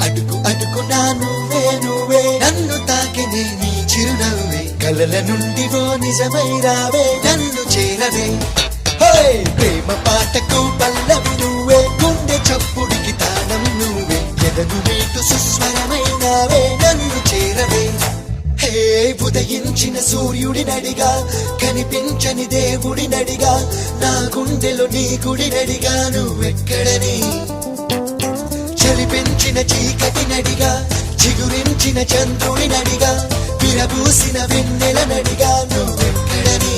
అడుగు అడుగునా నువ్వే నువ్వే నన్ను తాకినే నీ చిరునవ్వే కలల నుండి ఓ నిజమై రావే నన్ను చేరవే ప్రేమ పాటకు పల్లవి నువ్వే గుండె చప్పుడికి తాళం నువ్వే ఎదను మీటు సుస్వరమైనావే నన్ను చేరవే ఉదయించిన సూర్యుడినడిగా కనిపించని దేవుడినడిగా నా గుండెలో నీ గుడినడిగా నువ్వెక్కడని చలి పెంచిన చీకటినడిగా చిగురించిన చంద్రుడినడిగా విరబూసిన వెన్నెలనడిగా నువ్వెక్కడని